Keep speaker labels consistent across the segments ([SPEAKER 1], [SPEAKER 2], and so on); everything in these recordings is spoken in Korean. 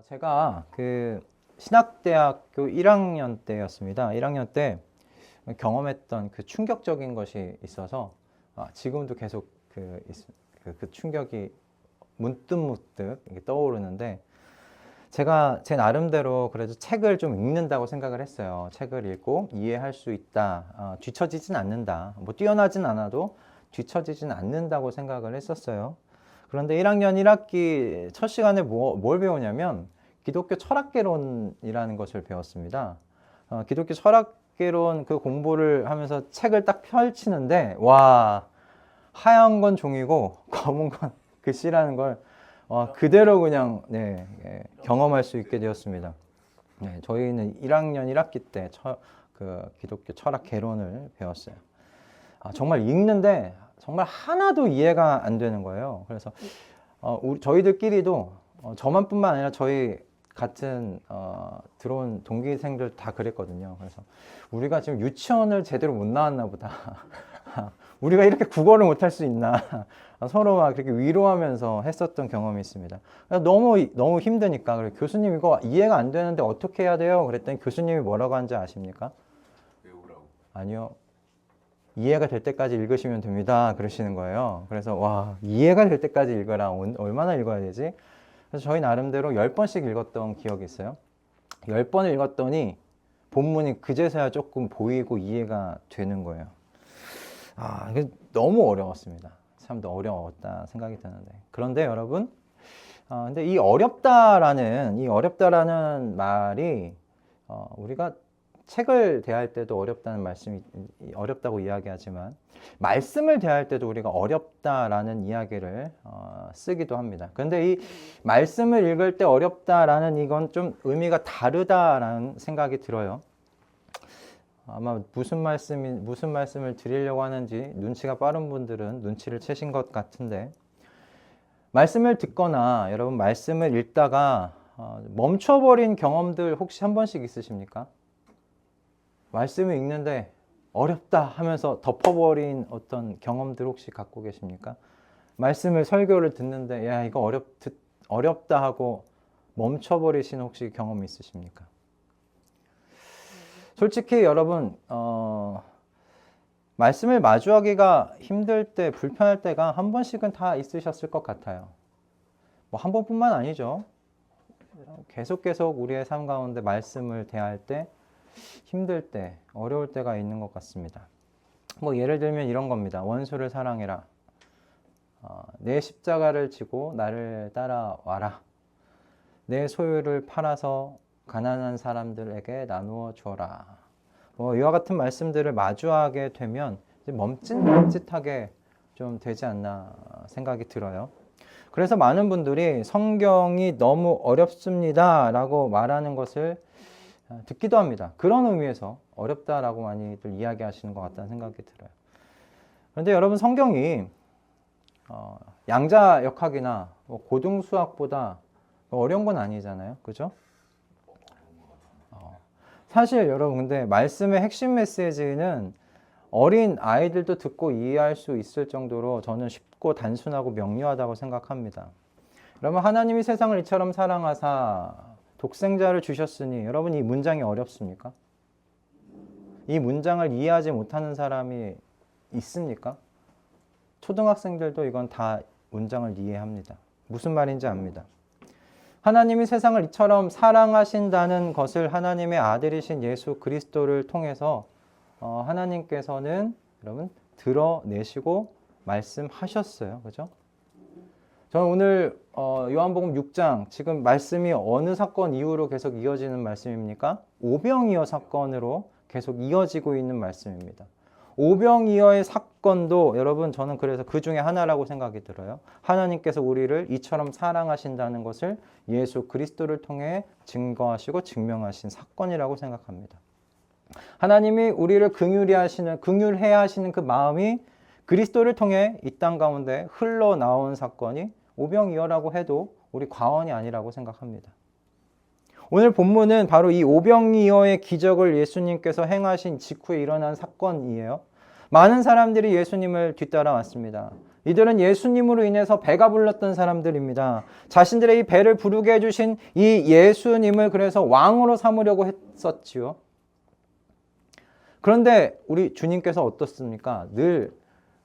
[SPEAKER 1] 제가 그 신학대학교 1학년 때였습니다. 1학년 때 경험했던 그 충격적인 것이 있어서 지금도 계속 그 충격이 문득문득 이게 떠오르는데, 제가 제 나름대로 그래도 책을 좀 읽는다고 생각을 했어요. 책을 읽고 이해할 수 있다. 뒤처지진 않는다. 뭐 뛰어나진 않아도 뒤처지진 않는다고 생각을 했었어요. 그런데 1학년 1학기 첫 시간에 뭘 배우냐면 기독교 철학개론이라는 것을 배웠습니다. 기독교 철학개론 그 공부를 하면서 책을 딱 펼치는데, 와, 하얀 건 종이고 검은 건 글씨라는 걸 그대로 그냥 경험할 수 있게 되었습니다. 저희는 1학년 1학기 때 그 기독교 철학 개론을 배웠어요. 정말 읽는데 정말 하나도 이해가 안 되는 거예요. 그래서 저희들끼리도 저만뿐만 아니라 저희 같은 들어온 동기생들 다 그랬거든요. 그래서 우리가 지금 유치원을 제대로 못 나왔나 보다. 우리가 이렇게 국어를 못할 수 있나. 서로 막 그렇게 위로하면서 했었던 경험이 있습니다. 너무 힘드니까. 그래, 교수님 이거 이해가 안 되는데 어떻게 해야 돼요? 그랬더니 교수님이 뭐라고 하는지 아십니까?
[SPEAKER 2] 외우라고.
[SPEAKER 1] 아니요. 이해가 될 때까지 읽으시면 됩니다. 그러시는 거예요. 그래서 와, 이해가 될 때까지 읽어라. 얼마나 읽어야 되지? 그래서 저희 나름대로 10번씩 읽었던 기억이 있어요. 10번을 읽었더니 본문이 그제서야 조금 보이고 이해가 되는 거예요. 이게 너무 어려웠습니다. 참 어려웠다 생각이 드는데. 그런데 여러분, 근데 이 어렵다라는 말이 우리가 책을 대할 때도 어렵다는 말씀이 어렵다고 이야기하지만, 말씀을 대할 때도 우리가 어렵다라는 이야기를 쓰기도 합니다. 그런데 이 말씀을 읽을 때 어렵다라는 이건 좀 의미가 다르다라는 생각이 들어요. 아마 무슨 말씀을 드리려고 하는지 눈치가 빠른 분들은 눈치를 채신 것 같은데, 말씀을 듣거나 여러분 말씀을 읽다가 멈춰버린 경험들 혹시 한 번씩 있으십니까? 말씀을 읽는데 어렵다 하면서 덮어버린 어떤 경험들 혹시 갖고 계십니까? 말씀을 설교를 듣는데 야, 이거 어렵다 하고 멈춰버리신 혹시 경험 있으십니까? 솔직히 여러분, 말씀을 마주하기가 힘들 때, 불편할 때가 한 번씩은 다 있으셨을 것 같아요. 뭐 한 번뿐만 아니죠. 계속 우리의 삶 가운데 말씀을 대할 때 힘들 때, 어려울 때가 있는 것 같습니다. 뭐 예를 들면 이런 겁니다. 원수를 사랑해라. 내 십자가를 지고 나를 따라와라. 내 소유를 팔아서 가난한 사람들에게 나누어 주어라. 뭐 이와 같은 말씀들을 마주하게 되면 멈칫멈칫하게 좀 되지 않나 생각이 들어요. 그래서 많은 분들이 성경이 너무 어렵습니다 라고 말하는 것을 듣기도 합니다. 그런 의미에서 어렵다라고 많이들 이야기하시는 것 같다는 생각이 들어요. 그런데 여러분, 성경이 양자역학이나 고등수학보다 어려운 건 아니잖아요. 그죠? 사실 여러분, 근데 말씀의 핵심 메시지는 어린 아이들도 듣고 이해할 수 있을 정도로 저는 쉽고 단순하고 명료하다고 생각합니다. 여러분, 하나님이 세상을 이처럼 사랑하사 독생자를 주셨으니, 여러분, 이 문장이 어렵습니까? 이 문장을 이해하지 못하는 사람이 있습니까? 초등학생들도 이건 다 문장을 이해합니다. 무슨 말인지 압니다. 하나님이 세상을 이처럼 사랑하신다는 것을 하나님의 아들이신 예수 그리스도를 통해서 하나님께서는 여러분 드러내시고 말씀하셨어요. 그죠? 저는 오늘 요한복음 6장, 지금 말씀이 어느 사건 이후로 계속 이어지는 말씀입니까? 오병이어 사건으로 계속 이어지고 있는 말씀입니다. 오병이어의 사건도 여러분, 저는 그래서 그 중에 하나라고 생각이 들어요. 하나님께서 우리를 이처럼 사랑하신다는 것을 예수 그리스도를 통해 증거하시고 증명하신 사건이라고 생각합니다. 하나님이 우리를 긍휼해야 하시는 그 마음이 그리스도를 통해 이 땅 가운데 흘러나온 사건이 오병이어라고 해도 우리 과언이 아니라고 생각합니다. 오늘 본문은 바로 이 오병이어의 기적을 예수님께서 행하신 직후에 일어난 사건이에요. 많은 사람들이 예수님을 뒤따라 왔습니다. 이들은 예수님으로 인해서 배가 불렀던 사람들입니다. 자신들의 이 배를 부르게 해주신 이 예수님을 그래서 왕으로 삼으려고 했었지요. 그런데 우리 주님께서 어떻습니까? 늘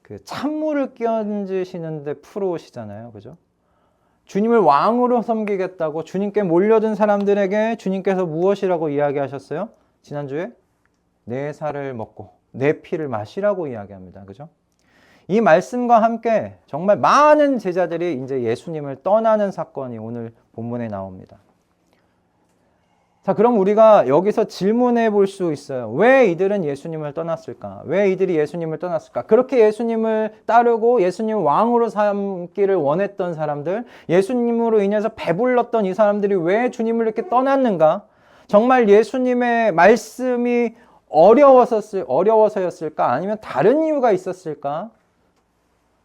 [SPEAKER 1] 그 찬물을 끼얹으시는데 프로시잖아요. 그죠? 주님을 왕으로 섬기겠다고 주님께 몰려든 사람들에게 주님께서 무엇이라고 이야기하셨어요? 지난주에 내 살을 먹고 내 피를 마시라고 이야기합니다. 그죠? 이 말씀과 함께 정말 많은 제자들이 이제 예수님을 떠나는 사건이 오늘 본문에 나옵니다. 자, 그럼 우리가 여기서 질문해 볼 수 있어요. 왜 이들은 예수님을 떠났을까? 왜 이들이 예수님을 떠났을까? 그렇게 예수님을 따르고 예수님을 왕으로 삼기를 원했던 사람들, 예수님으로 인해서 배불렀던 이 사람들이 왜 주님을 이렇게 떠났는가? 정말 예수님의 말씀이 어려워서였을까? 아니면 다른 이유가 있었을까?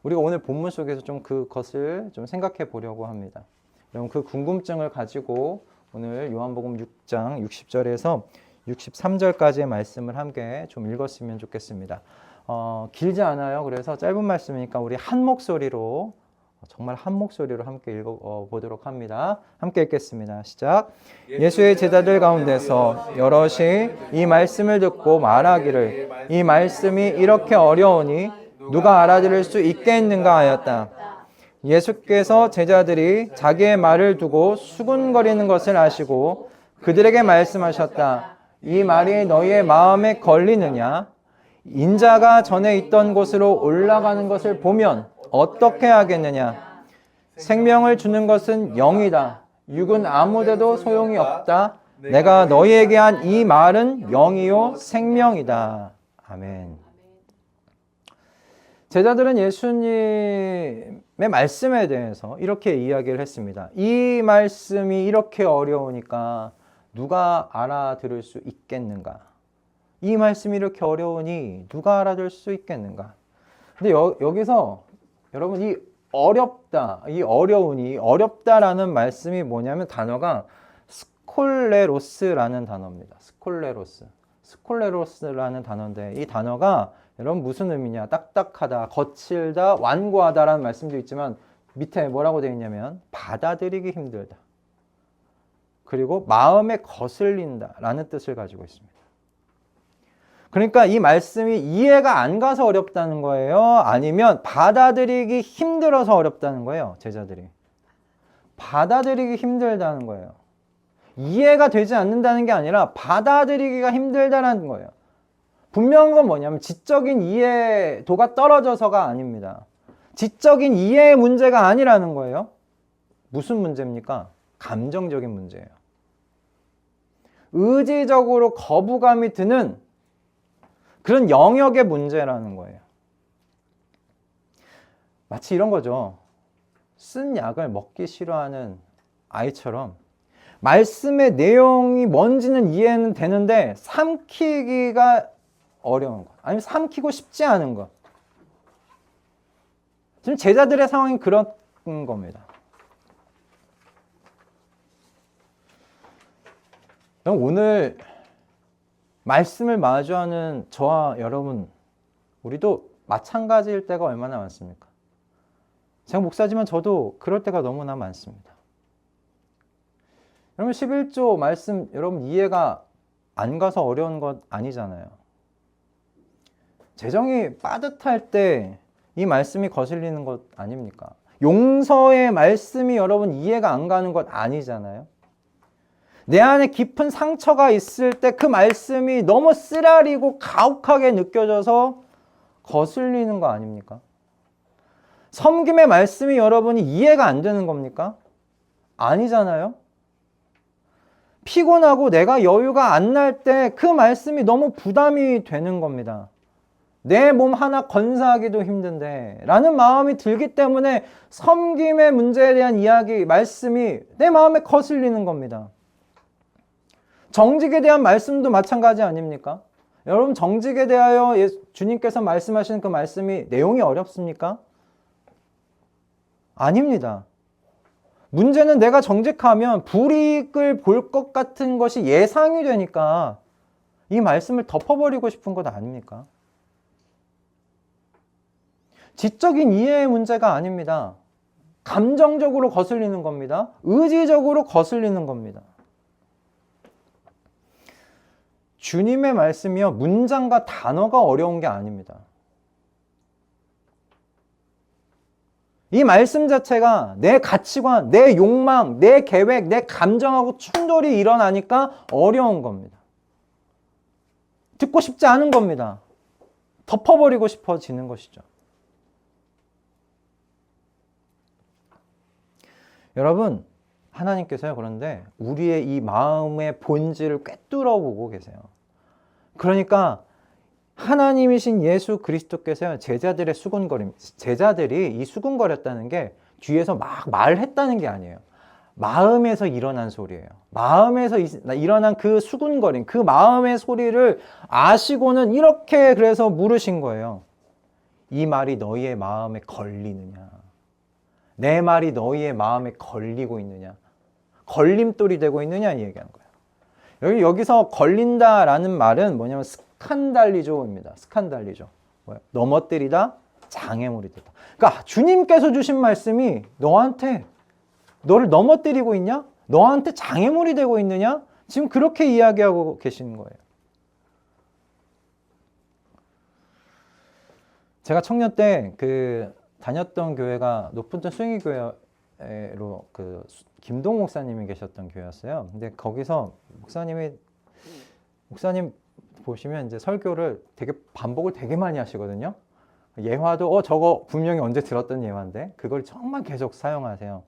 [SPEAKER 1] 우리가 오늘 본문 속에서 좀 그것을 좀 생각해 보려고 합니다. 여러분, 그 궁금증을 가지고 오늘 요한복음 6장 60절에서 63절까지의 말씀을 함께 좀 읽었으면 좋겠습니다. 길지 않아요. 그래서 짧은 말씀이니까 우리 한 목소리로, 정말 한 목소리로 함께 읽어보도록 합니다. 함께 읽겠습니다. 시작. 예수의 제자들 가운데서 여럿이 이 말씀을 듣고 말하기를 이 말씀이 이렇게 어려우니 누가 알아들을 수 있겠는가 하였다. 예수께서 제자들이 자기의 말을 두고 수군거리는 것을 아시고 그들에게 말씀하셨다. 이 말이 너희의 마음에 걸리느냐? 인자가 전에 있던 곳으로 올라가는 것을 보면 어떻게 하겠느냐? 생명을 주는 것은 영이다. 육은 아무데도 소용이 없다. 내가 너희에게 한 이 말은 영이요 생명이다. 아멘. 제자들은 예수님의 말씀에 대해서 이렇게 이야기를 했습니다. 이 말씀이 이렇게 어려우니까 누가 알아들을 수 있겠는가? 이 말씀이 이렇게 어려우니 누가 알아들을 수 있겠는가? 근데 여기서 여러분 이 어렵다, 이 어려우니, 어렵다라는 말씀이 뭐냐면 단어가 스콜레로스라는 단어입니다. 스콜레로스라는 단어인데 이 단어가 여러분 무슨 의미냐? 딱딱하다, 거칠다, 완고하다라는 말씀도 있지만 밑에 뭐라고 되어 있냐면 받아들이기 힘들다. 그리고 마음에 거슬린다라는 뜻을 가지고 있습니다. 그러니까 이 말씀이 이해가 안 가서 어렵다는 거예요? 아니면 받아들이기 힘들어서 어렵다는 거예요? 제자들이. 받아들이기 힘들다는 거예요. 이해가 되지 않는다는 게 아니라 받아들이기가 힘들다는 거예요. 분명한 건 뭐냐면 지적인 이해도가 떨어져서가 아닙니다. 지적인 이해의 문제가 아니라는 거예요. 무슨 문제입니까? 감정적인 문제예요. 의지적으로 거부감이 드는 그런 영역의 문제라는 거예요. 마치 이런 거죠. 쓴 약을 먹기 싫어하는 아이처럼 말씀의 내용이 뭔지는 이해는 되는데 삼키기가 어려운 것, 아니면 삼키고 싶지 않은 것. 지금 제자들의 상황이 그런 겁니다. 오늘 말씀을 마주하는 저와 여러분, 우리도 마찬가지일 때가 얼마나 많습니까? 제가 목사지만 저도 그럴 때가 너무나 많습니다. 여러분 11조 말씀 여러분 이해가 안 가서 어려운 것 아니잖아요. 재정이 빠듯할 때 이 말씀이 거슬리는 것 아닙니까? 용서의 말씀이 여러분 이해가 안 가는 것 아니잖아요. 내 안에 깊은 상처가 있을 때 그 말씀이 너무 쓰라리고 가혹하게 느껴져서 거슬리는 거 아닙니까? 섬김의 말씀이 여러분이 이해가 안 되는 겁니까? 아니잖아요. 피곤하고 내가 여유가 안 날 때 그 말씀이 너무 부담이 되는 겁니다. 내 몸 하나 건사하기도 힘든데 라는 마음이 들기 때문에 섬김의 문제에 대한 이야기, 말씀이 내 마음에 거슬리는 겁니다. 정직에 대한 말씀도 마찬가지 아닙니까? 여러분 정직에 대하여 주님께서 말씀하시는 그 말씀이 내용이 어렵습니까? 아닙니다. 문제는 내가 정직하면 불이익을 볼 것 같은 것이 예상이 되니까 이 말씀을 덮어버리고 싶은 것 아닙니까? 지적인 이해의 문제가 아닙니다. 감정적으로 거슬리는 겁니다. 의지적으로 거슬리는 겁니다. 주님의 말씀이요, 문장과 단어가 어려운 게 아닙니다. 이 말씀 자체가 내 가치관, 내 욕망, 내 계획, 내 감정하고 충돌이 일어나니까 어려운 겁니다. 듣고 싶지 않은 겁니다. 덮어버리고 싶어지는 것이죠. 여러분, 하나님께서요, 그런데 우리의 이 마음의 본질을 꿰뚫어 보고 계세요. 그러니까 하나님이신 예수 그리스도께서요, 제자들의 제자들이 이 수군거렸다는 게 뒤에서 막 말했다는 게 아니에요. 마음에서 일어난 소리예요. 마음에서 일어난 그 수군거림, 그 마음의 소리를 아시고는 이렇게 그래서 물으신 거예요. 이 말이 너희의 마음에 걸리느냐? 내 말이 너희의 마음에 걸리고 있느냐? 걸림돌이 되고 있느냐? 이 얘기하는 거예요. 여기서 걸린다라는 말은 뭐냐면 스칸달리조입니다. 스칸달리조. 넘어뜨리다, 장애물이 되다. 그러니까 주님께서 주신 말씀이 너를 넘어뜨리고 있냐? 너한테 장애물이 되고 있느냐? 지금 그렇게 이야기하고 계시는 거예요. 제가 청년 때 다녔던 교회가 높은천 수행이교회로 김동 목사님이 계셨던 교회였어요. 근데 거기서 목사님 보시면 이제 설교를 되게 반복을 되게 많이 하시거든요. 예화도 저거 분명히 언제 들었던 예화인데 그걸 정말 계속 사용하세요.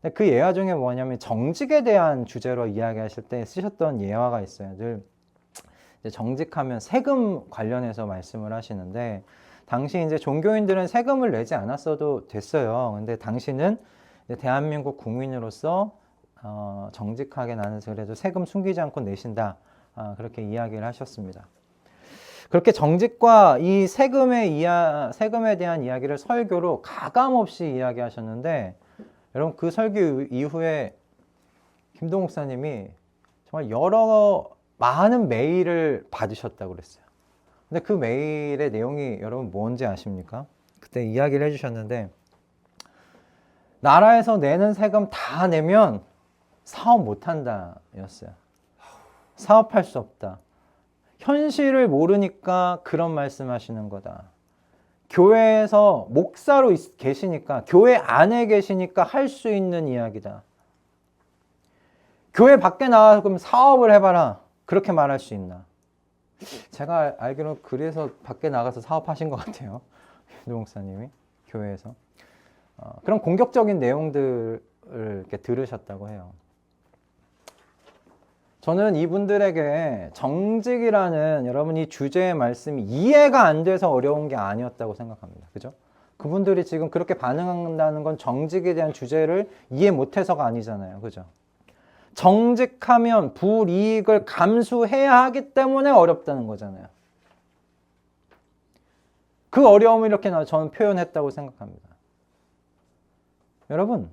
[SPEAKER 1] 근데 그 예화 중에 뭐냐면 정직에 대한 주제로 이야기하실 때 쓰셨던 예화가 있어요. 늘 이제 정직하면 세금 관련해서 말씀을 하시는데 당시 이제 종교인들은 세금을 내지 않았어도 됐어요. 근데 당신은 대한민국 국민으로서 정직하게 나는 그래도 세금 숨기지 않고 내신다. 그렇게 이야기를 하셨습니다. 그렇게 정직과 이 세금에 대한 이야기를 설교로 가감없이 이야기하셨는데 여러분 그 설교 이후에 김동 목사님이 정말 많은 메일을 받으셨다고 그랬어요. 근데 그 메일의 내용이 여러분 뭔지 아십니까? 그때 이야기를 해주셨는데 나라에서 내는 세금 다 내면 사업 못한다 였어요. 사업할 수 없다. 현실을 모르니까 그런 말씀하시는 거다. 교회에서 목사로 계시니까 교회 안에 계시니까 할 수 있는 이야기다. 교회 밖에 나와서 그럼 사업을 해봐라. 그렇게 말할 수 있나? 제가 알기로 그래서 밖에 나가서 사업하신 것 같아요. 김 목사님이 교회에서. 그런 공격적인 내용들을 이렇게 들으셨다고 해요. 저는 이분들에게 정직이라는 여러분이 주제의 말씀이 이해가 안 돼서 어려운 게 아니었다고 생각합니다. 그죠? 그분들이 지금 그렇게 반응한다는 건 정직에 대한 주제를 이해 못해서가 아니잖아요. 그죠? 정직하면 불이익을 감수해야 하기 때문에 어렵다는 거잖아요. 그 어려움을 이렇게 저는 표현했다고 생각합니다. 여러분,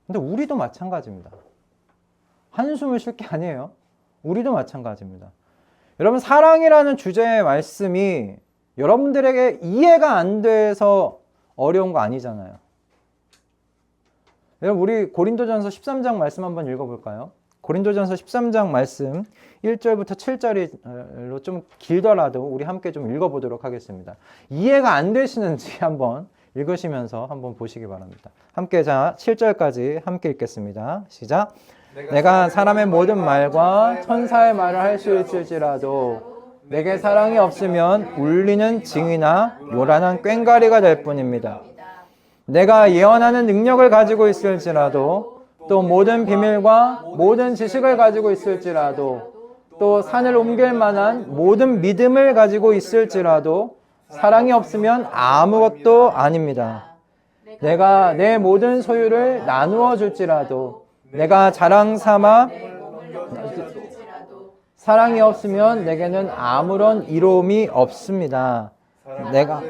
[SPEAKER 1] 근데 우리도 마찬가지입니다. 한숨을 쉴 게 아니에요. 우리도 마찬가지입니다. 여러분, 사랑이라는 주제의 말씀이 여러분들에게 이해가 안 돼서 어려운 거 아니잖아요. 여러분, 우리 고린도전서 13장 말씀 한번 읽어볼까요? 고린도전서 13장 말씀 1절부터 7절로 좀 길더라도 우리 함께 좀 읽어보도록 하겠습니다. 이해가 안 되시는지 한번 읽으시면서 한번 보시기 바랍니다. 함께 7절까지 함께 읽겠습니다. 시작. 내가 사람의 모든 말과 천사의 말을 할 수 있을지라도 내게 사랑이 없으면 울리는 징이나 요란한 꽹과리가 될 뿐입니다. 내가 예언하는 능력을 가지고 있을지라도 또 모든 비밀과 모든 지식을 가지고 있을지라도 또 산을 옮길 만한 모든 믿음을 가지고 있을지라도 사랑이 없으면 아무것도 아닙니다. 내가 내 모든 소유를 나누어 줄지라도 내가 자랑 삼아 사랑이 없으면 내게는 아무런 이로움이 없습니다. 내가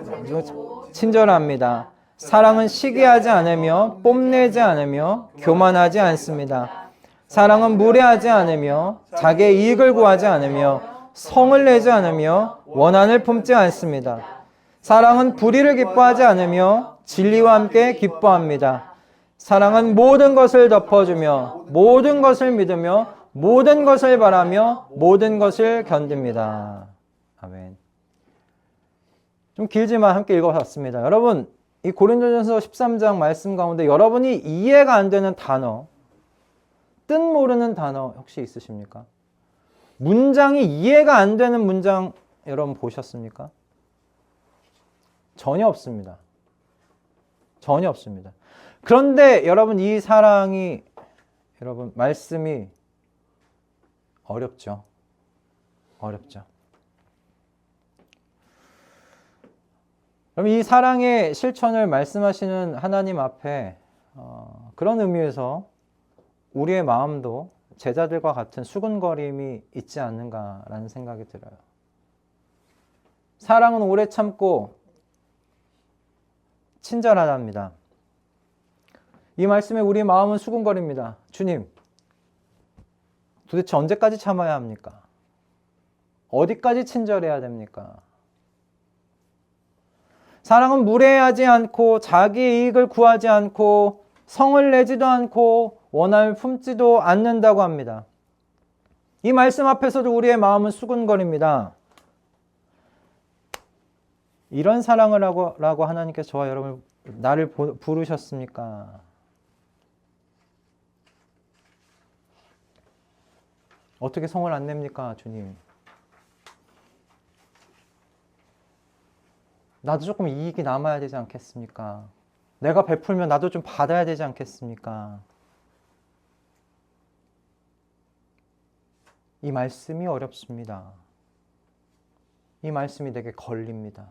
[SPEAKER 1] 친절합니다. 사랑은 시기하지 않으며 뽐내지 않으며 교만하지 않습니다. 사랑은 무례하지 않으며 자기의 이익을 구하지 않으며 성을 내지 않으며 원한을 품지 않습니다. 사랑은 불의를 기뻐하지 않으며 진리와 함께 기뻐합니다. 사랑은 모든 것을 덮어주며 모든 것을 믿으며 모든 것을 바라며 모든 것을 견딥니다. 아멘. 좀 길지만 함께 읽어봤습니다. 여러분, 이 고린도전서 13장 말씀 가운데 여러분이 이해가 안 되는 단어, 뜻 모르는 단어 혹시 있으십니까? 문장이 이해가 안 되는 문장 여러분 보셨습니까? 전혀 없습니다. 전혀 없습니다. 그런데 여러분 이 사랑이 여러분 말씀이 어렵죠. 어렵죠. 그럼 이 사랑의 실천을 말씀하시는 하나님 앞에 그런 의미에서 우리의 마음도 제자들과 같은 수근거림이 있지 않는가라는 생각이 들어요. 사랑은 오래 참고 친절하답니다. 이 말씀에 우리 마음은 수근거립니다. 주님, 도대체 언제까지 참아야 합니까? 어디까지 친절해야 됩니까? 사랑은 무례하지 않고 자기 이익을 구하지 않고 성을 내지도 않고 원함을 품지도 않는다고 합니다. 이 말씀 앞에서도 우리의 마음은 수근거립니다. 이런 사랑을 라고 하나님께서 저와 여러분을 나를 부르셨습니까? 어떻게 성을 안 냅니까, 주님? 나도 조금 이익이 남아야 되지 않겠습니까? 내가 베풀면 나도 좀 받아야 되지 않겠습니까? 이 말씀이 어렵습니다. 이 말씀이 내게 걸립니다.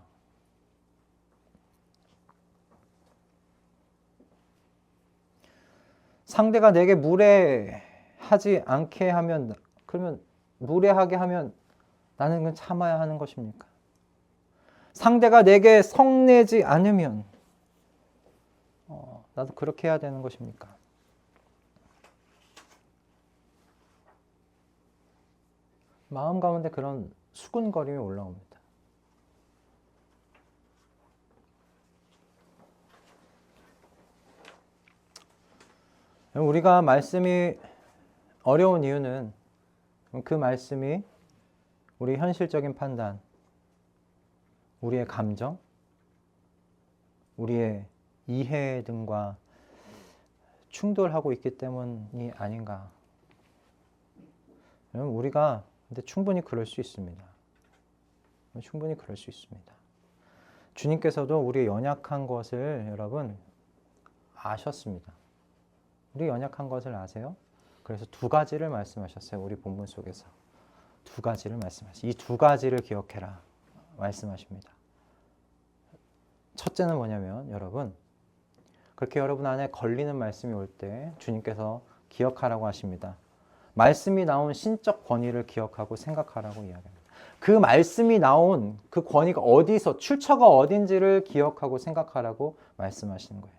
[SPEAKER 1] 상대가 내게 무례하지 않게 하면, 그러면 무례하게 하면 나는 그냥 참아야 하는 것입니까? 상대가 내게 성내지 않으면 나도 그렇게 해야 되는 것입니까? 마음 가운데 그런 수근거림이 올라옵니다. 우리가 말씀이 어려운 이유는 그 말씀이 우리 현실적인 판단, 우리의 감정, 우리의 이해 등과 충돌하고 있기 때문이 아닌가. 우리가 근데 충분히 그럴 수 있습니다. 충분히 그럴 수 있습니다. 주님께서도 우리의 연약한 것을 여러분 아셨습니다. 우리 연약한 것을 아세요? 그래서 두 가지를 말씀하셨어요. 우리 본문 속에서. 두 가지를 말씀하셨어요. 이 두 가지를 기억해라 말씀하십니다. 첫째는 뭐냐면 여러분, 그렇게 여러분 안에 걸리는 말씀이 올 때 주님께서 기억하라고 하십니다. 말씀이 나온 신적 권위를 기억하고 생각하라고 이야기합니다. 그 말씀이 나온 그 권위가 어디서, 출처가 어딘지를 기억하고 생각하라고 말씀하시는 거예요.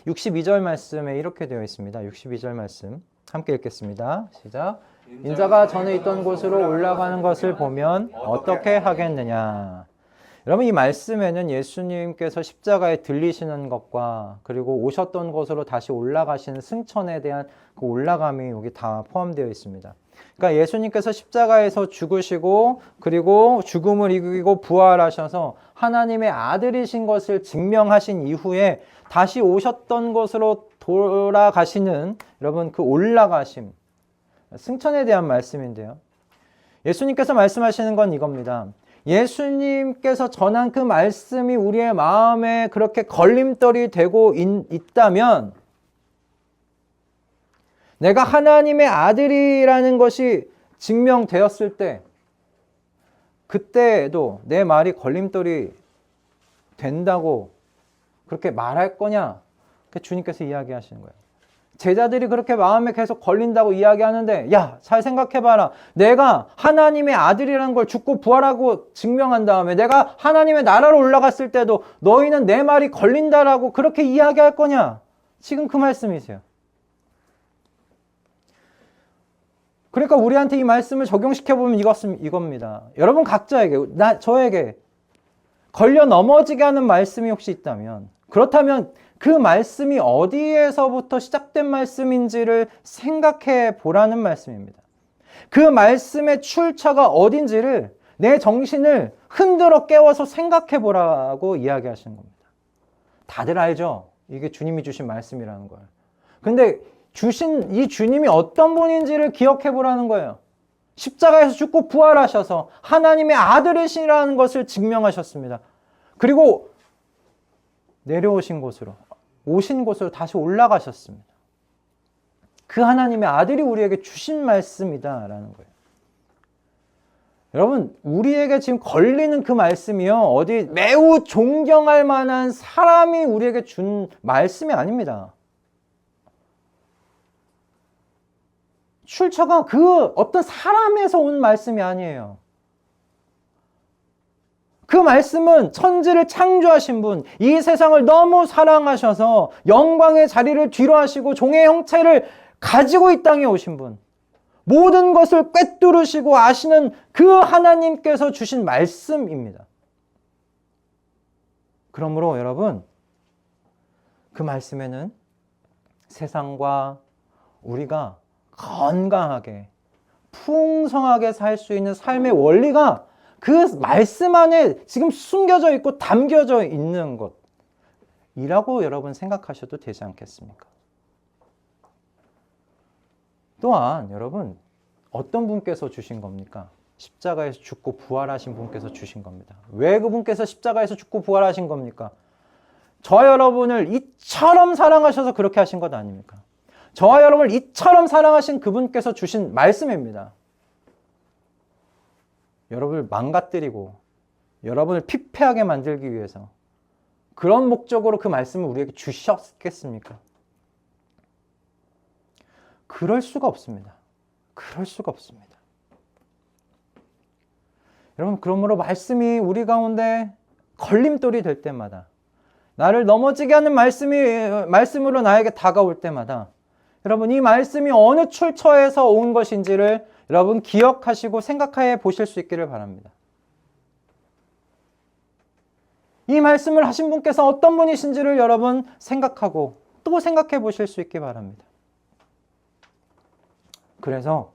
[SPEAKER 1] 62절 말씀에 이렇게 되어 있습니다. 62절 말씀 함께 읽겠습니다. 시작. 인자가 전에 있던 곳으로 올라가는 것을 보면 어떻게 하겠느냐. 여러분 이 말씀에는 예수님께서 십자가에 들리시는 것과 그리고 오셨던 곳으로 다시 올라가시는 승천에 대한 그 올라감이 여기 다 포함되어 있습니다. 그러니까 예수님께서 십자가에서 죽으시고 그리고 죽음을 이기고 부활하셔서 하나님의 아들이신 것을 증명하신 이후에 다시 오셨던 곳으로 돌아가시는 여러분 그 올라가심, 승천에 대한 말씀인데요. 예수님께서 말씀하시는 건 이겁니다. 예수님께서 전한 그 말씀이 우리의 마음에 그렇게 걸림돌이 되고 있다면 내가 하나님의 아들이라는 것이 증명되었을 때 그때에도 내 말이 걸림돌이 된다고 그렇게 말할 거냐? 그렇게 주님께서 이야기하시는 거예요. 제자들이 그렇게 마음에 계속 걸린다고 이야기하는데 야, 잘 생각해봐라. 내가 하나님의 아들이라는 걸 죽고 부활하고 증명한 다음에 내가 하나님의 나라로 올라갔을 때도 너희는 내 말이 걸린다라고 그렇게 이야기할 거냐? 지금 그 말씀이세요. 그러니까 우리한테 이 말씀을 적용시켜보면 이겁니다. 여러분 각자에게, 저에게 걸려 넘어지게 하는 말씀이 혹시 있다면, 그렇다면 그 말씀이 어디에서부터 시작된 말씀인지를 생각해 보라는 말씀입니다. 그 말씀의 출처가 어딘지를 내 정신을 흔들어 깨워서 생각해 보라고 이야기하시는 겁니다. 다들 알죠? 이게 주님이 주신 말씀이라는 걸. 근데 주신 이 주님이 어떤 분인지를 기억해 보라는 거예요. 십자가에서 죽고 부활하셔서 하나님의 아들이시라는 것을 증명하셨습니다. 그리고 내려오신 곳으로, 오신 곳으로 다시 올라가셨습니다. 그 하나님의 아들이 우리에게 주신 말씀이다라는 거예요. 여러분, 우리에게 지금 걸리는 그 말씀이요, 어디 매우 존경할 만한 사람이 우리에게 준 말씀이 아닙니다. 출처가 그 어떤 사람에서 온 말씀이 아니에요. 그 말씀은 천지를 창조하신 분, 이 세상을 너무 사랑하셔서 영광의 자리를 뒤로 하시고 종의 형체를 가지고 이 땅에 오신 분, 모든 것을 꿰뚫으시고 아시는 그 하나님께서 주신 말씀입니다. 그러므로 여러분, 그 말씀에는 세상과 우리가 건강하게, 풍성하게 살 수 있는 삶의 원리가 그 말씀 안에 지금 숨겨져 있고 담겨져 있는 것이라고 여러분 생각하셔도 되지 않겠습니까? 또한 여러분, 어떤 분께서 주신 겁니까? 십자가에서 죽고 부활하신 분께서 주신 겁니다. 왜 그분께서 십자가에서 죽고 부활하신 겁니까? 저와 여러분을 이처럼 사랑하셔서 그렇게 하신 것 아닙니까? 저와 여러분을 이처럼 사랑하신 그분께서 주신 말씀입니다. 여러분을 망가뜨리고 여러분을 피폐하게 만들기 위해서 그런 목적으로 그 말씀을 우리에게 주셨겠습니까? 그럴 수가 없습니다. 그럴 수가 없습니다. 여러분, 그러므로 말씀이 우리 가운데 걸림돌이 될 때마다, 나를 넘어지게 하는 말씀으로 나에게 다가올 때마다, 여러분, 이 말씀이 어느 출처에서 온 것인지를 여러분 기억하시고 생각해 보실 수 있기를 바랍니다. 이 말씀을 하신 분께서 어떤 분이신지를 여러분 생각하고 또 생각해 보실 수 있기 바랍니다. 그래서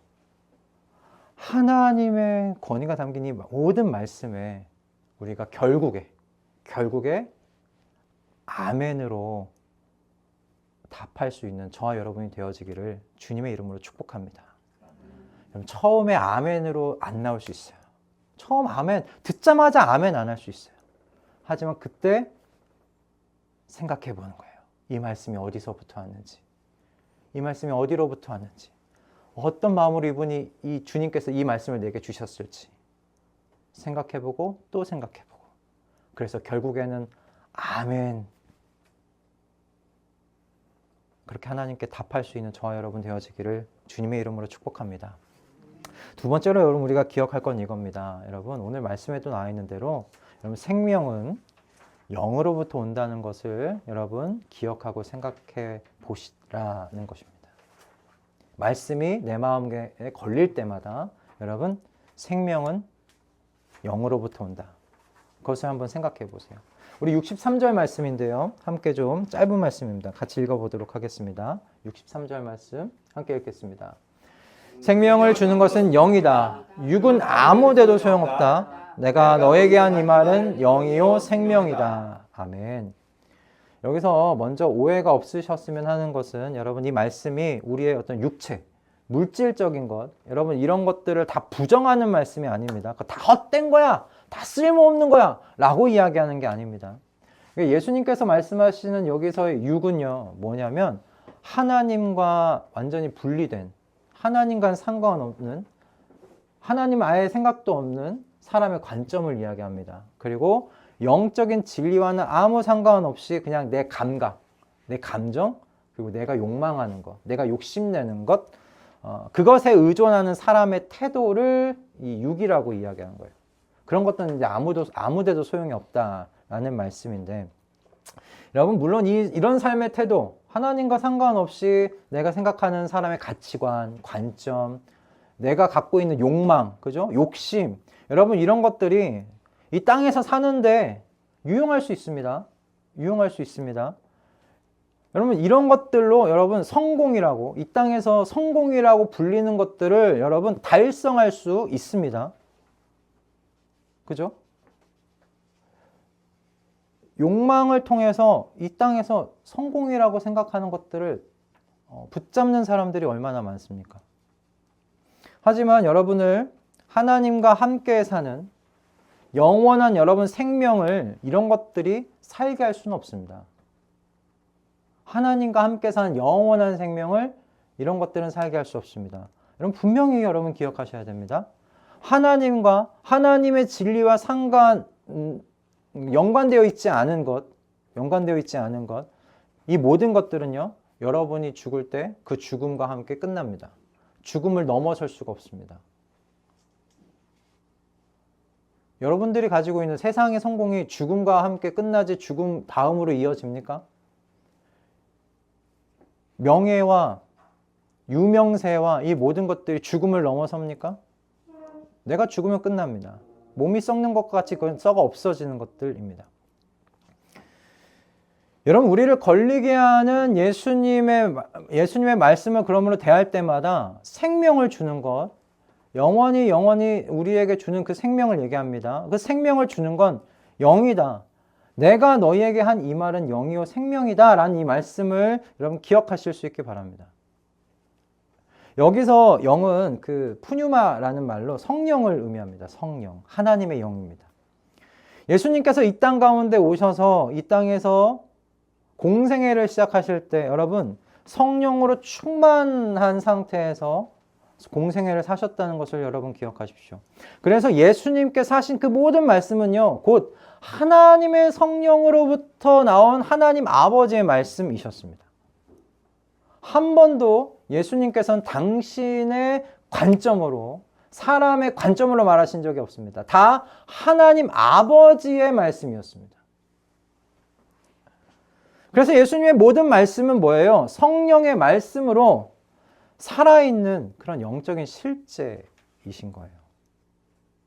[SPEAKER 1] 하나님의 권위가 담긴 이 모든 말씀에 우리가 결국에 아멘으로 답할 수 있는 저와 여러분이 되어지기를 주님의 이름으로 축복합니다. 처음에 아멘으로 안 나올 수 있어요. 처음 아멘, 듣자마자 아멘 안 할 수 있어요. 하지만 그때 생각해 보는 거예요. 이 말씀이 어디서부터 왔는지, 이 말씀이 어디로부터 왔는지, 어떤 마음으로 이분이 이 주님께서 이 말씀을 내게 주셨을지 생각해 보고 또 생각해 보고, 그래서 결국에는 아멘, 그렇게 하나님께 답할 수 있는 저와 여러분 되어지기를 주님의 이름으로 축복합니다. 두 번째로 여러분 우리가 기억할 건 이겁니다. 여러분, 오늘 말씀에도 나와 있는 대로 여러분, 생명은 영으로부터 온다는 것을 여러분 기억하고 생각해 보시라는 것입니다. 말씀이 내 마음에 걸릴 때마다 여러분, 생명은 영으로부터 온다. 그것을 한번 생각해 보세요. 우리 63절 말씀인데요. 함께 좀 짧은 말씀입니다. 같이 읽어보도록 하겠습니다. 63절 말씀 함께 읽겠습니다. 생명을 주는 것은 영이다. 육은 아무 데도 소용없다. 내가 너에게 한 이 말은 영이요 생명이다. 아멘. 여기서 먼저 오해가 없으셨으면 하는 것은, 여러분, 이 말씀이 우리의 어떤 육체, 물질적인 것, 여러분 이런 것들을 다 부정하는 말씀이 아닙니다. 다 헛된 거야, 다 쓸모없는 거야 라고 이야기하는 게 아닙니다. 예수님께서 말씀하시는 여기서의 육은요, 뭐냐면 하나님과 완전히 분리된, 하나님과는 상관없는, 하나님 아예 생각도 없는 사람의 관점을 이야기합니다. 그리고 영적인 진리와는 아무 상관없이 그냥 내 감각, 내 감정, 그리고 내가 욕망하는 것, 내가 욕심내는 것, 그것에 의존하는 사람의 태도를 이 육이라고 이야기하는 거예요. 그런 것들은 이제 아무데도 소용이 없다라는 말씀인데, 여러분, 물론 이런 삶의 태도, 하나님과 상관없이 내가 생각하는 사람의 가치관, 관점, 내가 갖고 있는 욕망, 그죠? 욕심, 여러분 이런 것들이 이 땅에서 사는데 유용할 수 있습니다. 유용할 수 있습니다. 여러분 이런 것들로 여러분 성공이라고 이 땅에서 성공이라고 불리는 것들을 여러분 달성할 수 있습니다. 그죠? 욕망을 통해서 이 땅에서 성공이라고 생각하는 것들을 붙잡는 사람들이 얼마나 많습니까? 하지만 여러분을 하나님과 함께 사는 영원한 여러분 생명을 이런 것들이 살게 할 수는 없습니다. 하나님과 함께 사는 영원한 생명을 이런 것들은 살게 할 수 없습니다. 여러분 분명히 여러분 기억하셔야 됩니다. 하나님과 하나님의 진리와 연관되어 있지 않은 것, 이 모든 것들은요, 여러분이 죽을 때 그 죽음과 함께 끝납니다. 죽음을 넘어설 수가 없습니다. 여러분들이 가지고 있는 세상의 성공이 죽음과 함께 끝나지 죽음 다음으로 이어집니까? 명예와 유명세와 이 모든 것들이 죽음을 넘어섭니까? 내가 죽으면 끝납니다. 몸이 썩는 것과 같이 그건 썩어 없어지는 것들입니다. 여러분 우리를 걸리게 하는 예수님의 말씀을 그러므로 대할 때마다 생명을 주는 것, 영원히 우리에게 주는 그 생명을 얘기합니다. 그 생명을 주는 건 영이다. 내가 너희에게 한 이 말은 영이요 생명이다 라는 이 말씀을 여러분 기억하실 수 있기 바랍니다. 여기서 영은 그 푸뉴마라는 말로 성령을 의미합니다. 성령, 하나님의 영입니다. 예수님께서 이 땅 가운데 오셔서 이 땅에서 공생애를 시작하실 때 여러분 성령으로 충만한 상태에서 공생애를 사셨다는 것을 여러분 기억하십시오. 그래서 예수님께 사신 그 모든 말씀은요, 곧 하나님의 성령으로부터 나온 하나님 아버지의 말씀이셨습니다. 한 번도 예수님께서는 당신의 관점으로, 사람의 관점으로 말하신 적이 없습니다. 다 하나님 아버지의 말씀이었습니다. 그래서 예수님의 모든 말씀은 뭐예요? 성령의 말씀으로 살아있는 그런 영적인 실제이신 거예요.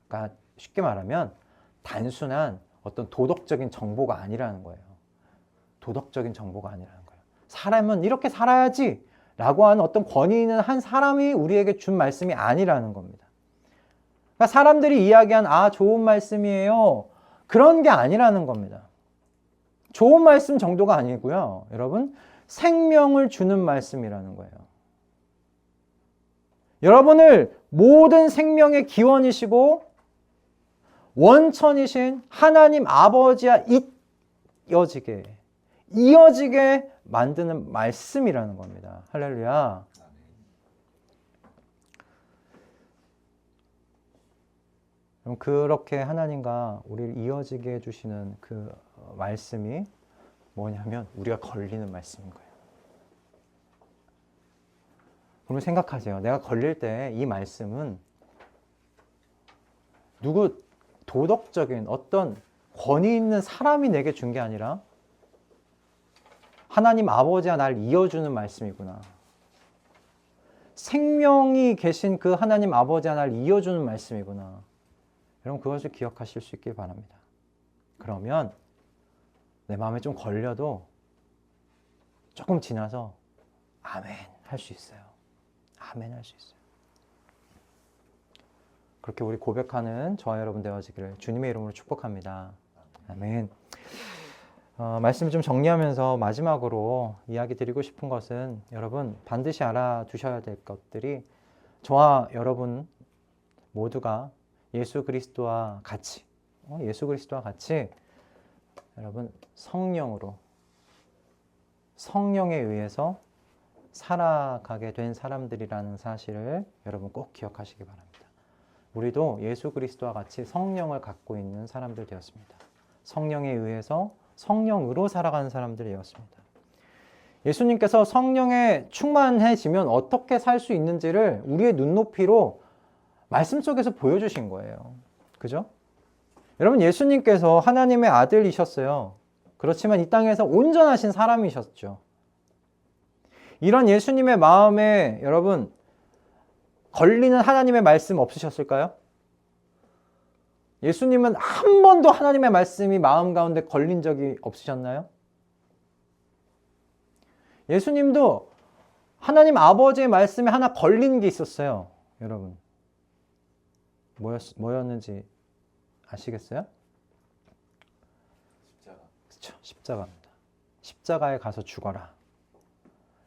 [SPEAKER 1] 그러니까 쉽게 말하면 단순한 어떤 도덕적인 정보가 아니라는 거예요. 도덕적인 정보가 아니라는 거예요. 사람은 이렇게 살아야지 라고 하는 어떤 권위 있는 한 사람이 우리에게 준 말씀이 아니라는 겁니다. 그러니까 사람들이 이야기한 좋은 말씀이에요. 그런 게 아니라는 겁니다. 좋은 말씀 정도가 아니고요. 여러분 생명을 주는 말씀이라는 거예요. 여러분을 모든 생명의 기원이시고 원천이신 하나님 아버지와 이어지게 만드는 말씀이라는 겁니다. 할렐루야. 그렇게 하나님과 우리를 이어지게 해주시는 그 말씀이 뭐냐면 우리가 걸리는 말씀인 거예요. 그러면 생각하세요. 내가 걸릴 때 이 말씀은 누구 도덕적인 어떤 권위 있는 사람이 내게 준 게 아니라 하나님 아버지가 날 이어주는 말씀이구나. 생명이 계신 그 하나님 아버지가 날 이어주는 말씀이구나. 여러분 그것을 기억하실 수 있길 바랍니다. 그러면 내 마음에 좀 걸려도 조금 지나서 아멘 할 수 있어요. 아멘 할 수 있어요. 그렇게 우리 고백하는 저와 여러분 되어지기를 주님의 이름으로 축복합니다. 아멘. 말씀을 좀 정리하면서 마지막으로 이야기 드리고 싶은 것은 여러분 반드시 알아두셔야 될 것들이 저와 여러분 모두가 예수 그리스도와 같이 여러분 성령에 의해서 살아가게 된 사람들이라는 사실을 여러분 꼭 기억하시기 바랍니다. 우리도 예수 그리스도와 같이 성령을 갖고 있는 사람들 되었습니다. 성령에 의해서 성령으로 살아가는 사람들이 되었습니다. 예수님께서 성령에 충만해지면 어떻게 살 수 있는지를 우리의 눈높이로 말씀 속에서 보여주신 거예요. 그죠? 여러분 예수님께서 하나님의 아들이셨어요. 그렇지만 이 땅에서 온전하신 사람이셨죠. 이런 예수님의 마음에 여러분 걸리는 하나님의 말씀 없으셨을까요? 예수님은 한 번도 하나님의 말씀이 마음 가운데 걸린 적이 없으셨나요? 예수님도 하나님 아버지의 말씀에 하나 걸린 게 있었어요. 여러분. 뭐였는지 아시겠어요? 그렇죠. 십자가입니다. 십자가에 가서 죽어라.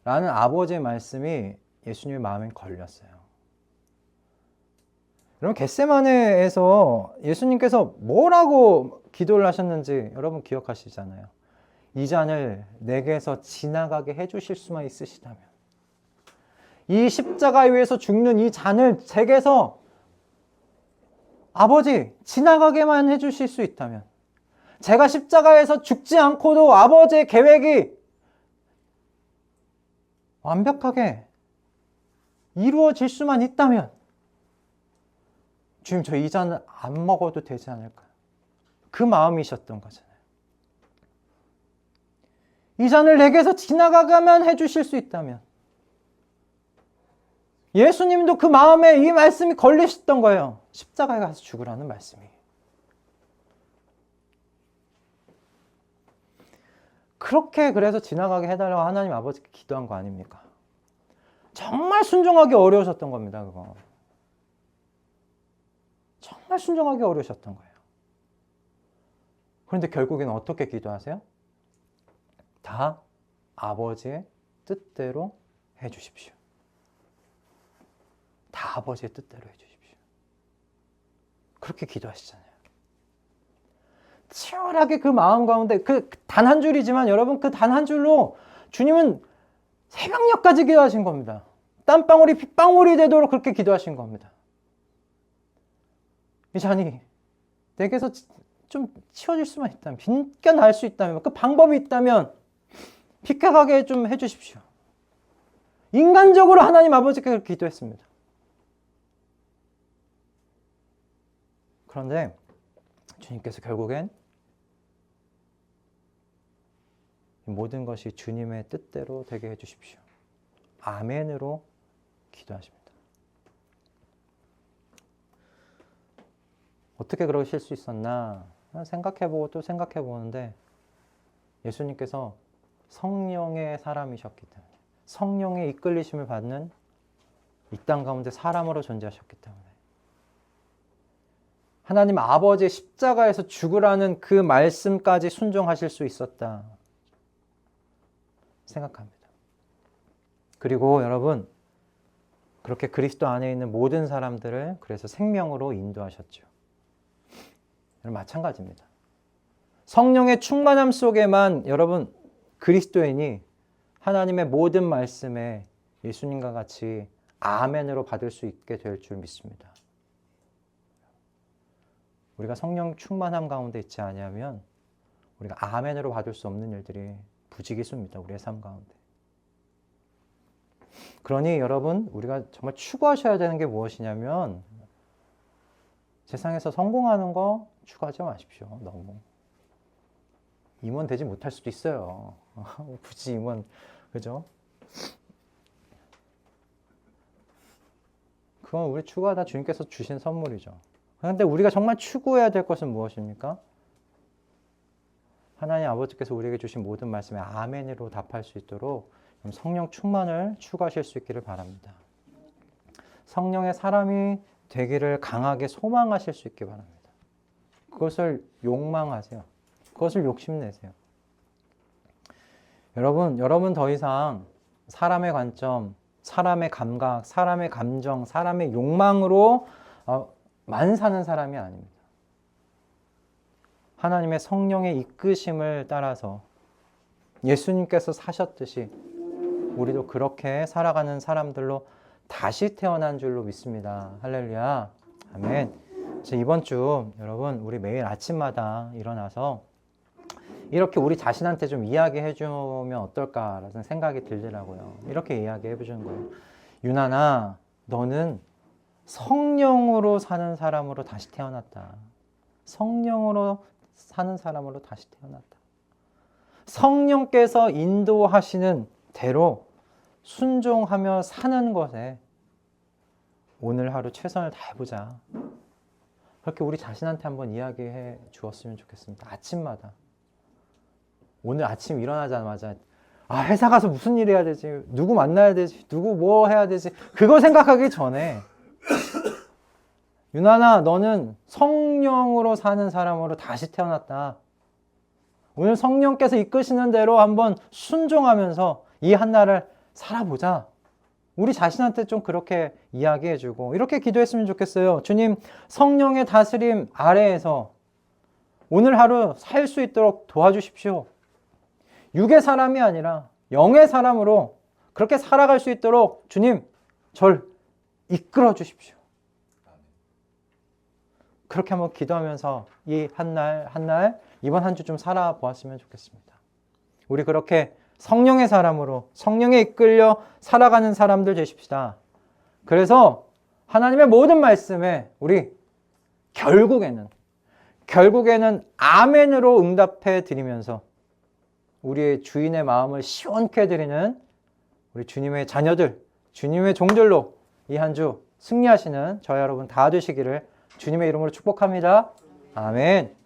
[SPEAKER 1] 라는 아버지의 말씀이 예수님의 마음에 걸렸어요. 여러분, 겟세마네에서 예수님께서 뭐라고 기도를 하셨는지 여러분 기억하시잖아요. 이 잔을 내게서 지나가게 해주실 수만 있으시다면, 이 십자가 위에서 죽는 이 잔을 제게서 아버지 지나가게만 해주실 수 있다면, 제가 십자가에서 죽지 않고도 아버지의 계획이 완벽하게 이루어질 수만 있다면, 주님, 저 이 잔을 안 먹어도 되지 않을까요? 그 마음이셨던 거잖아요. 이 잔을 내게서 지나가게만 해주실 수 있다면, 예수님도 그 마음에 이 말씀이 걸리셨던 거예요. 십자가에 가서 죽으라는 말씀이. 그렇게 그래서 지나가게 해달라고 하나님 아버지께 기도한 거 아닙니까? 정말 순종하기 어려우셨던 겁니다, 그거. 정말 순종하기 어려우셨던 거예요. 그런데 결국에는 어떻게 기도하세요? 다 아버지의 뜻대로 해주십시오. 다 아버지의 뜻대로 해주십시오. 그렇게 기도하시잖아요. 치열하게 그 마음 가운데 그 단 한 줄이지만 여러분, 그 단 한 줄로 주님은 새벽녘까지 기도하신 겁니다. 땀방울이 빗방울이 되도록 그렇게 기도하신 겁니다. 이 잔이 내게서 좀 치워질 수만 있다면, 빗겨날 수 있다면, 그 방법이 있다면 비켜가게 좀 해주십시오. 인간적으로 하나님 아버지께 기도했습니다. 그런데 주님께서 결국엔 모든 것이 주님의 뜻대로 되게 해주십시오. 아멘으로 기도하십니다. 어떻게 그러실 수 있었나 생각해보고 또 생각해보는데, 예수님께서 성령의 사람이셨기 때문에, 성령의 이끌리심을 받는 이 땅 가운데 사람으로 존재하셨기 때문에, 하나님 아버지의 십자가에서 죽으라는 그 말씀까지 순종하실 수 있었다 생각합니다. 그리고 여러분, 그렇게 그리스도 안에 있는 모든 사람들을 그래서 생명으로 인도하셨죠. 마찬가지입니다. 성령의 충만함 속에만 여러분 그리스도인이 하나님의 모든 말씀에 예수님과 같이 아멘으로 받을 수 있게 될 줄 믿습니다. 우리가 성령 충만함 가운데 있지 아니하면 우리가 아멘으로 받을 수 없는 일들이 부지기수입니다. 우리의 삶 가운데. 그러니 여러분, 우리가 정말 추구하셔야 되는 게 무엇이냐면, 세상에서 성공하는 거 추구하지 마십시오. 너무 임원 되지 못할 수도 있어요. 굳이 임원, 그죠? 그건 우리 추구하다 주님께서 주신 선물이죠. 그런데 우리가 정말 추구해야 될 것은 무엇입니까? 하나님 아버지께서 우리에게 주신 모든 말씀에 아멘으로 답할 수 있도록 성령 충만을 추구하실 수 있기를 바랍니다. 성령의 사람이 되기를 강하게 소망하실 수 있기 바랍니다. 그것을 욕망하세요. 그것을 욕심내세요. 여러분 더 이상 사람의 관점, 사람의 감각, 사람의 감정, 사람의 욕망으로 만 사는 사람이 아닙니다. 하나님의 성령의 이끄심을 따라서 예수님께서 사셨듯이 우리도 그렇게 살아가는 사람들로 다시 태어난 줄로 믿습니다. 할렐루야. 아멘. 이번 주 여러분, 우리 매일 아침마다 일어나서 이렇게 우리 자신한테 좀 이야기해 주면 어떨까라는 생각이 들더라고요. 이렇게 이야기해 주는 거예요. 유나나, 너는 성령으로 사는 사람으로 다시 태어났다. 성령으로 사는 사람으로 다시 태어났다. 성령께서 인도하시는 대로 순종하며 사는 것에 오늘 하루 최선을 다해보자. 그렇게 우리 자신한테 한번 이야기해 주었으면 좋겠습니다. 아침마다. 오늘 아침 일어나자마자 회사 가서 무슨 일 해야 되지? 누구 만나야 되지? 누구 뭐 해야 되지? 그거 생각하기 전에 유나나, 너는 성령으로 사는 사람으로 다시 태어났다. 오늘 성령께서 이끄시는 대로 한번 순종하면서 이 한날을 살아보자. 우리 자신한테 좀 그렇게 이야기해주고 이렇게 기도했으면 좋겠어요. 주님, 성령의 다스림 아래에서 오늘 하루 살 수 있도록 도와주십시오. 육의 사람이 아니라 영의 사람으로 그렇게 살아갈 수 있도록 주님, 절 이끌어 주십시오. 그렇게 한번 기도하면서 이 한날 한날 이번 한 주 좀 살아보았으면 좋겠습니다. 우리 그렇게 성령의 사람으로 성령에 이끌려 살아가는 사람들 되십시다. 그래서 하나님의 모든 말씀에 우리 결국에는 아멘으로 응답해 드리면서 우리의 주인의 마음을 시원케 해드리는 우리 주님의 자녀들, 주님의 종들로 이 한 주 승리하시는 저희 여러분 다 되시기를 주님의 이름으로 축복합니다. 아멘.